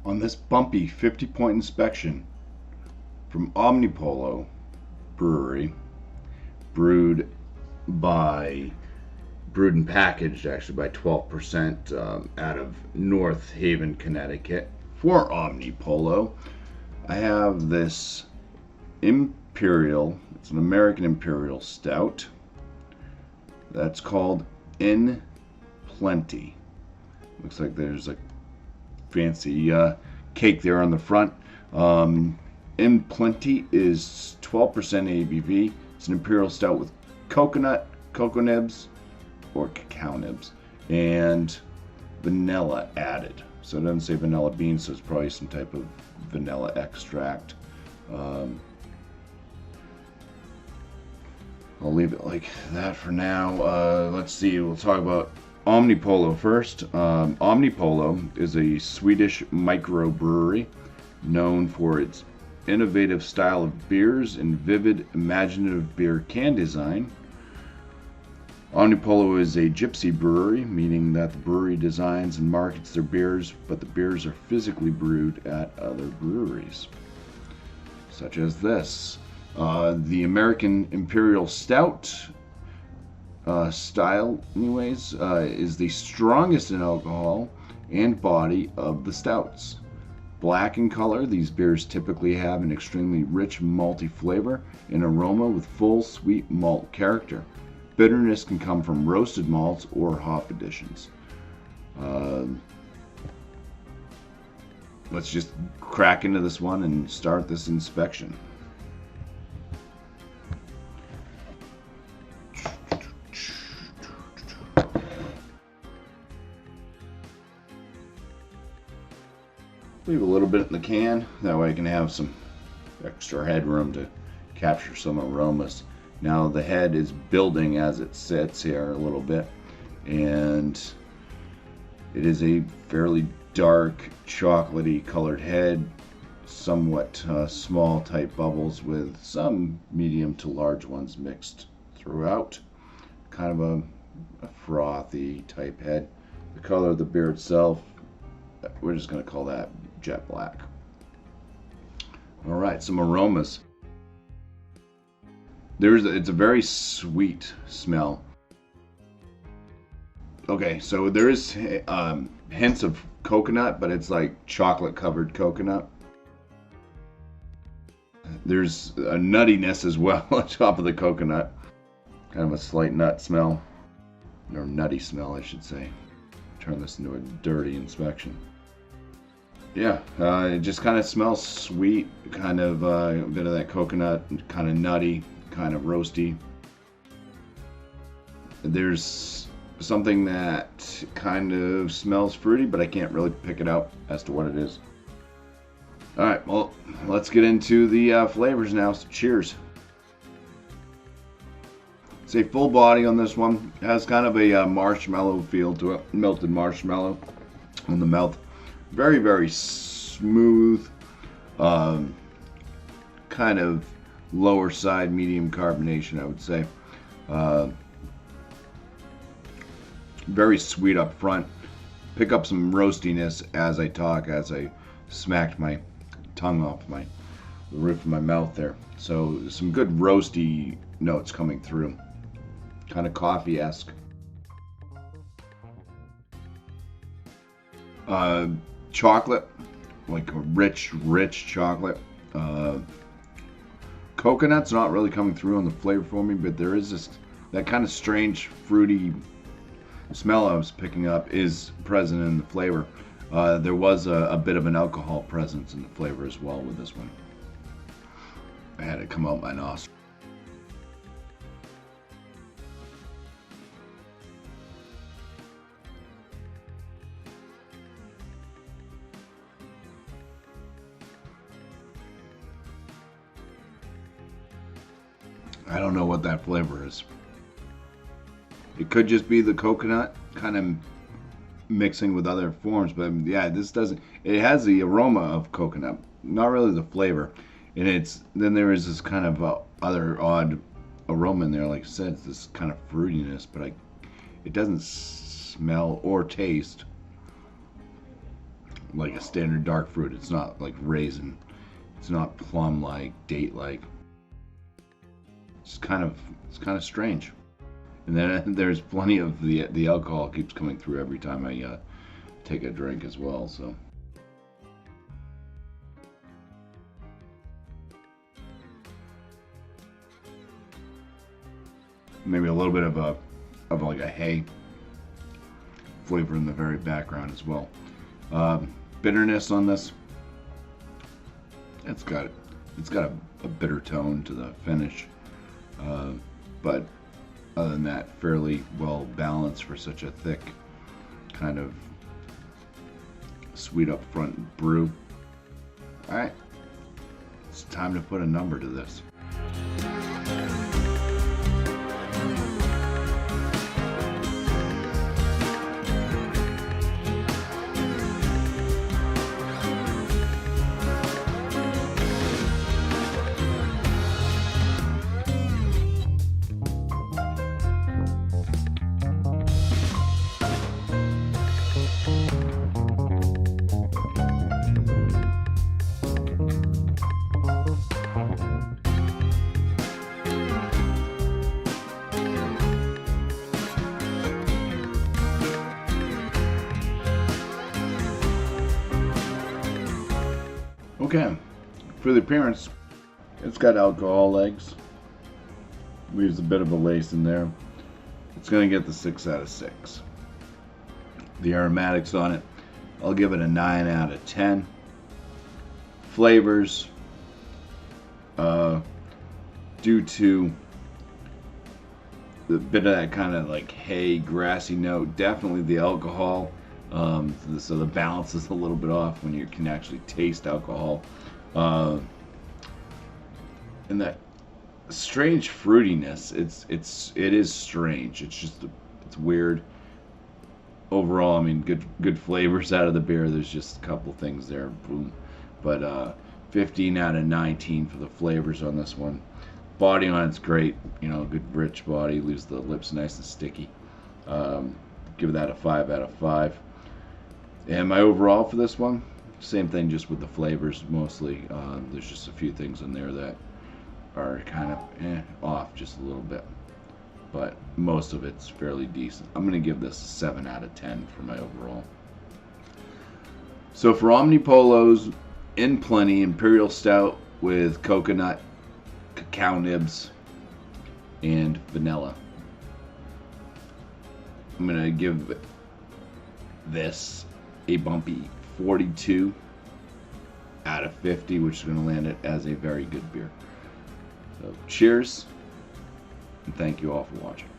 On this bumpy 50-point inspection from Omnipollo Brewery, brewed and packaged actually by 12% out of North Haven, Connecticut for Omnipollo, I have this imperial, it's an American imperial stout that's called In Plenty. Looks like there's a fancy cake there on the front. In Plenty is 12% ABV. It's an imperial stout with coconut, cocoa nibs, or cacao nibs, and vanilla added. So it doesn't say vanilla bean, so it's probably some type of vanilla extract. I'll leave it like that for now. Let's see, we'll talk about Omnipollo first. Omnipollo is a Swedish microbrewery known for its innovative style of beers and vivid, imaginative beer can design. Omnipollo is a gypsy brewery, meaning that the brewery designs and markets their beers, but the beers are physically brewed at other breweries, such as this. The American Imperial Stout style, anyways, is the strongest in alcohol and body of the stouts. Black in color, these beers typically have an extremely rich malty flavor and aroma with full sweet malt character. Bitterness can come from roasted malts or hop additions. Let's just crack into this one and start this inspection. Leave a little bit in the can, that way I can have some extra headroom to capture some aromas. Now the head is building as it sits here a little bit, and it is a fairly dark chocolatey colored head, somewhat small type bubbles with some medium to large ones mixed throughout. Kind of a frothy type head. The color of the beer itself, we're just going to call that jet black. Alright, some aromas. It's a very sweet smell. Okay, so there is hints of coconut, but it's like chocolate covered coconut. There's a nuttiness as well on top of the coconut. Kind of a slight nut smell, or nutty smell I should say. Turn this into a dirty inspection. Yeah, it just kind of smells sweet, kind of a bit of that coconut, kind of nutty, kind of roasty. There's something that kind of smells fruity, but I can't really pick it out as to what it is. Alright, well, let's get into the flavors now, so cheers. It's a full body on this one. It has kind of a marshmallow feel to it, melted marshmallow in the mouth. Very, very smooth, kind of lower side medium carbonation, I would say. Very sweet up front. Pick up some roastiness as I talk, as I smacked my tongue off the roof of my mouth there. So some good roasty notes coming through. Kind of coffee-esque. Chocolate, like a rich chocolate. Coconut's not really coming through on the flavor for me, but there is that kind of strange fruity smell I was picking up is present in the flavor. There was a bit of an alcohol presence in the flavor as well with this one. I had it come out my nostrils. I don't know what that flavor is. It could just be the coconut kind of mixing with other forms, but yeah, this doesn't. It has the aroma of coconut, not really the flavor. And then there is this kind of other odd aroma in there. Like I said, it's this kind of fruitiness, but it doesn't smell or taste like a standard dark fruit. It's not like raisin. It's not plum-like, date-like. It's kind of strange. And then there's plenty of the alcohol keeps coming through every time I take a drink as well. So. Maybe a little bit of like a hay flavor in the very background as well. Bitterness on this. It's got a bitter tone to the finish, but other than that, fairly well balanced for such a thick kind of sweet up front brew. All right, it's time to put a number to this. Okay, for the appearance, it's got alcohol legs. Leaves a bit of a lace in there. It's going to get the 6 out of 6. The aromatics on it, I'll give it a 9 out of 10. Flavors, due to the bit of that kind of like hay, grassy note, definitely the alcohol. So the balance is a little bit off when you can actually taste alcohol, and that strange fruitiness. It is strange. It's just it's weird. Overall, I mean, good flavors out of the beer. There's just a couple things there, boom. But 15 out of 19 for the flavors on this one. Body on it's great. You know, good rich body. Leaves the lips nice and sticky. Give that a 5 out of 5. And my overall for this one, same thing, just with the flavors mostly. There's just a few things in there that are kind of off just a little bit. But most of it's fairly decent. I'm going to give this a 7 out of 10 for my overall. So for Omnipollo's In Plenty Imperial Stout with coconut, cacao nibs, and vanilla, I'm going to give this a BuMpY 42 out of 50, which is going to land it as a very good beer. So cheers, and thank you all for watching.